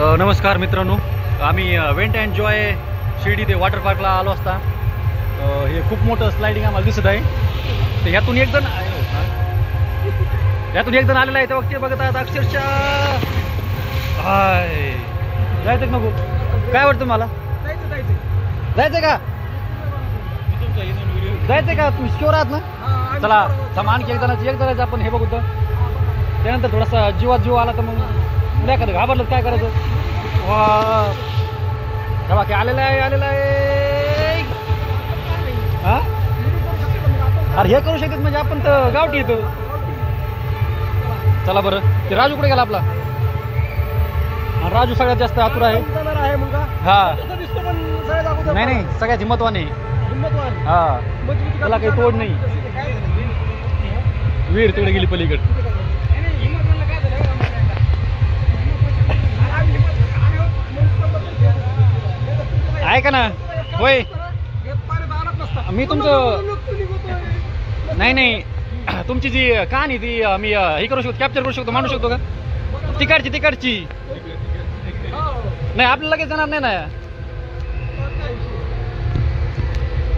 नमस्कार मित्रांनो, आम्ही वेंट अँड जॉय शिर्डी ते वॉटर पार्कला आलो असता. हे खूप मोठं स्लायडिंग आम्हाला दिसत आहे. तर यातून एक जण आलेला आहे. तेव्हा ते बघत आहेत अक्षरशः. हाय, जायचं नको? काय वाटतं मला? जायचंय का? जायचंय का? तुम्ही शुअर आहात ना? चला आणखी एक जणांचं आपण हे बघू. त्यानंतर थोडासा जीवात जीव आला तर मग नाही का घाबरलं काय करायचं. वा की आलेला आहे. हा, अरे हे करू शकत म्हणजे आपण तर गावठी येतो. चला बरं, ते राजू कुठे गेला आपला? राजू सगळ्यात जास्त आतुर आहे. हा नाही सगळ्यात हिंमतवान आहे. हा, त्याला काही तोड नाही. वीर तिकडे गेली पलीकडे. आहे का ना? होय, मी तुमचं नाही तुमची जी कहाणी ती मी हे करू शकतो, कॅप्चर करू शकतो, मांडू शकतो का? तिकडची नाही, आपल्याला काही जाणार नाही ना.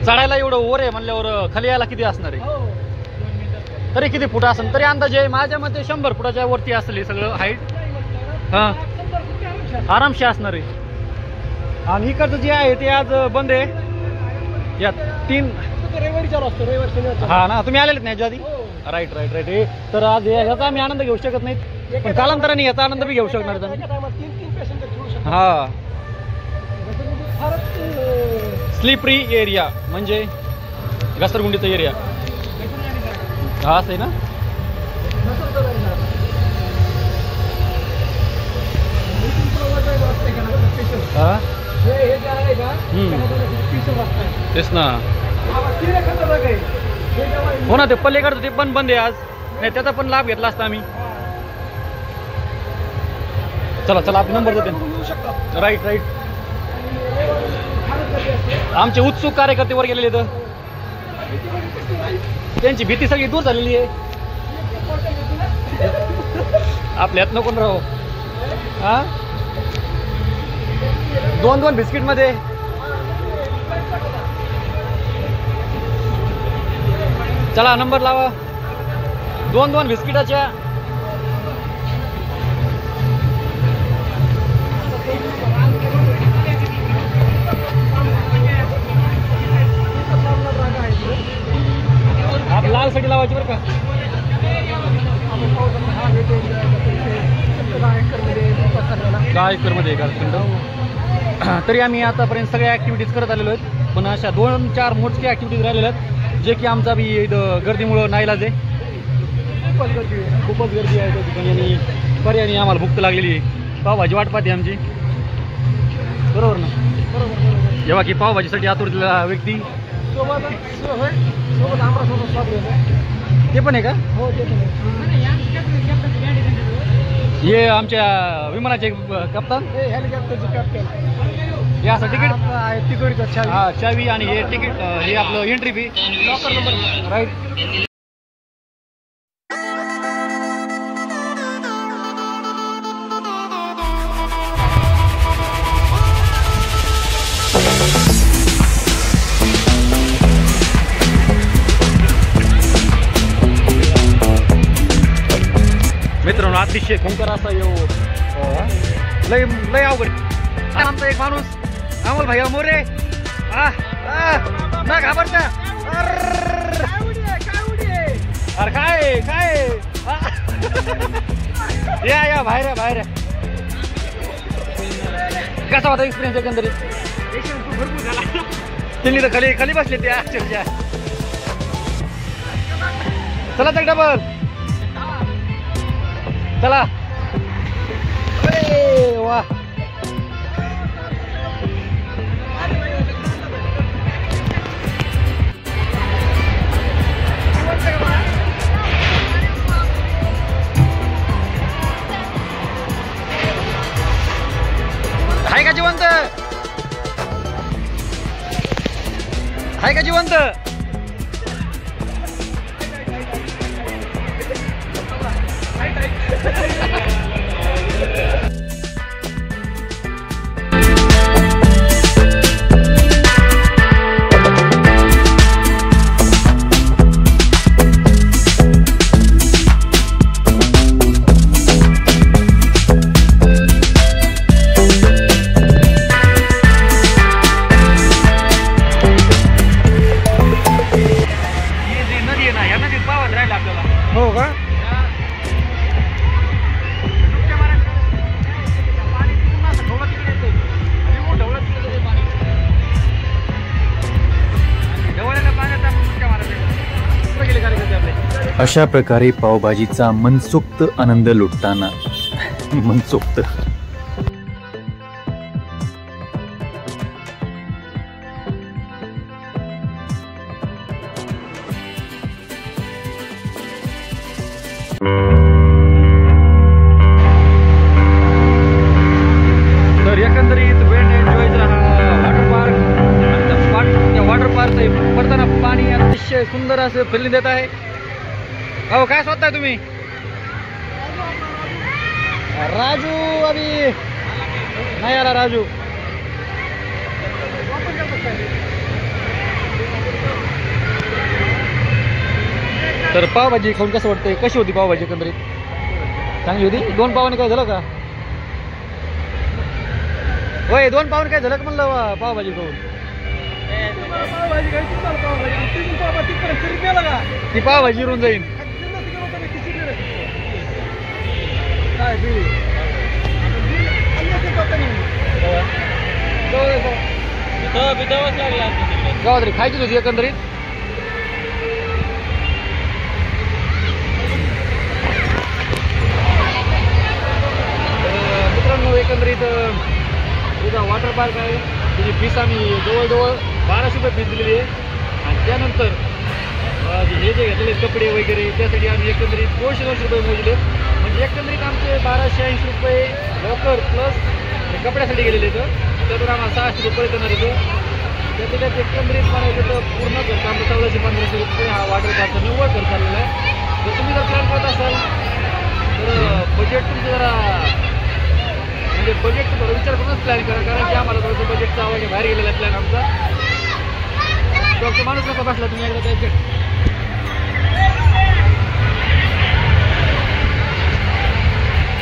चढायला एवढं वर आहे म्हणल्यावर खाली यायला किती असणार आहे? तरी किती फूट असेल? तरी अंदाजे माझ्या मते 100 फुटाच्या वरती असेल सगळं हाईट. हा, आरामशी असणार आहे. आणि इकडचं जे आहे ते आज बंद आहे. यात 3 रविवारी चालू असतो. हा ना, तुम्ही आलेलेत नाही आधी? राईट. तर आज याचा आम्ही आनंद घेऊ शकत नाही, पण कालांतराने याचा आनंद बी घेऊ शकणार. हा, स्लिपरी एरिया म्हणजे घसरगुंडीचा एरिया. हा असं आहे ना? हा, तेच ना. हो ना, ते पल्लेकडचं ते पण बंद आहे आज. नाही त्याचा पण लाभ घेतला असता आम्ही. चला आपण नंबर देते. राईट. आमचे उत्सुक कार्यकर्ते वर गेलेले तर त्यांची भीती सगळी दूर झालेली आहे. आपल्यात नको राहू. हा, 2 बिस्किट मध्ये चला नंबर लावा. 2 बिस्किटाच्या. आप लाल साठी लावायची बरं का? एकर मध्ये तरी आम्ही आतापर्यंत सगळ्या ऍक्टिव्हिटीज करत आलेलो आहेत, पण अशा 2-4 मोजक्या ऍक्टिव्हिटीज राहिलेल्या आहेत जे की आमचा बी इथं गर्दीमुळं नाईलाज आहे. खूपच गर्दी आहे त्या ठिकाणी आणि पर्यायाने आम्हाला भूक लागलेली आहे. पावभाजी वाट पाहते आमची, बरोबर ना? जेव्हा की पावभाजीसाठी आतुरलेला व्यक्ती ते पण आहे का? हो, ते पण आहे. हे आमच्या विमानाचे कप्तान, हेलिकॉप्टरचे कॅप्टन. हे असं तिकीट चावी आणि हे तिकीट, हे आपलं entry fee, locker number. Right. मित्रांनो, अतिशय खुंकर असा लय अवघड. आमचा एक माणूस अमोल भैया मोरे ना घाबरता. अरे काय या बाहेर कसा होता एक्सपिरियन्स एकंदरीत? भरपूर झाला. त्यांनी तर खाली बसले त्या अक्षरशः. चला तर डबल चला. वा, हाय का जिवंत? अशा प्रकारे पावभाजीचा मनसोक्त आनंद लुटताना मनसोक्त तर एकंदरीत वेंट एन्जॉयचा हा वॉटर पार्क आणि त्या वॉटर पार्कचं पडताना पाणी अतिशय सुंदर असं फिरली देत आहे. हो काय शोधताय तुम्ही? राजू अभी नाही आला राजू. तर पावभाजी खाऊन कसं वाटतंय? कशी होती पावभाजी एकंदरीत? चांगली होती. 2 पावाने काय झालं का? होय 2 पावाने काय झालं का म्हणलं पावभाजी खाऊन? ती पावभाजी जिरून जाईल. गावात खायचीच होती एकंदरीत. मित्रांनो एकंदरीत तुझा वॉटर पार्क आहे. त्याची फीस आम्ही जवळजवळ 1200 रुपये फीस दिलेली आहे. आणि त्यानंतर हे जे घेतलेले कपडे वगैरे त्यासाठी आम्ही एकंदरीत 200 रुपये मोजले. म्हणजे एकंदरीत आमचे 1280 रुपये लॉकर प्लस कपड्यासाठी गेलेले आहेत. त्यातून आम्हाला 600 रुपये देणार येतं. त्याच्यात एकंदरीत म्हणायचं तर पूर्ण खर्च आमचा 1400-1500 रुपये हा वॉटर पार्कचा निव्वळ खर्च आलेला आहे. जर तुम्ही जर प्लॅन करत असाल तर बजेट तुमचं जरा म्हणजे बजेटचा थोडा विचार करूनच प्लॅन करा. कारण की आम्हाला थोडंसं बजेटचा आवाज बाहेर गेलेला आहे प्लॅन आमचा. तो माणूस नका बसला तुम्ही एकदा त्याच्यात.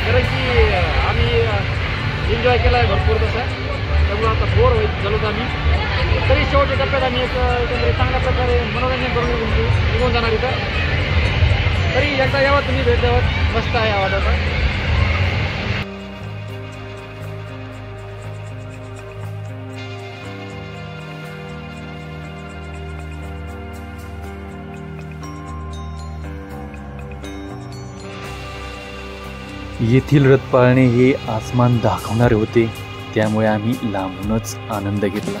कारण की आम्ही एन्जॉय केला आहे भरपूर तसा. त्यामुळे आता बोर होईल झालो तर आम्ही तरी शेवटच्या टप्प्यात आम्ही एक चांगल्या प्रकारे मनोरंजन करून निघून जाणार इथं. तरी एकदा यावं तुम्ही भेट द्यावं. मस्त आहे हा वॉटर पार्क. येथील रथपाळणे हे आसमान दाखवणारे होते. त्यामुळे आम्ही लांबूनच आनंद घेतला.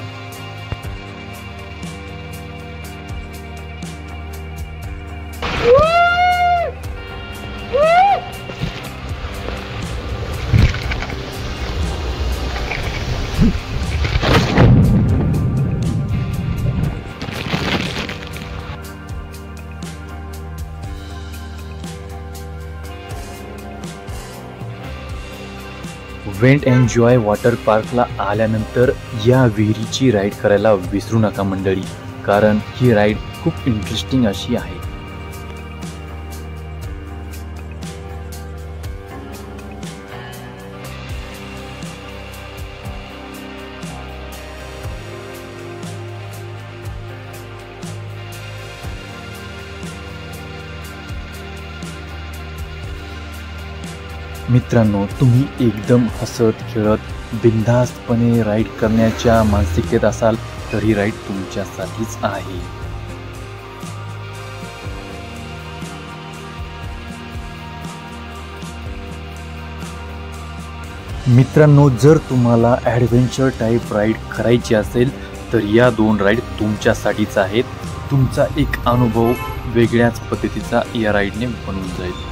वेंट एन्जॉय वॉटर पार्कला आल्यानंतर या विहिरीची राईड करायला विसरू नका मंडळी. कारण ही राईड खूप इंटरेस्टिंग अशी आहे. मित्रांनो, तुम्ही एकदम हसत खेळत बिनधास्तपणे राईड करण्याच्या मानसिकतेत असाल तर ही राईड तुमच्यासाठीच आहे. मित्रांनो, जर तुम्हाला ॲडव्हेंचर टाईप राईड करायची असेल तर या 2 राईड तुमच्यासाठीच आहेत. तुमचा एक अनुभव वेगळ्याच पद्धतीचा या राईडने बनून जाईल.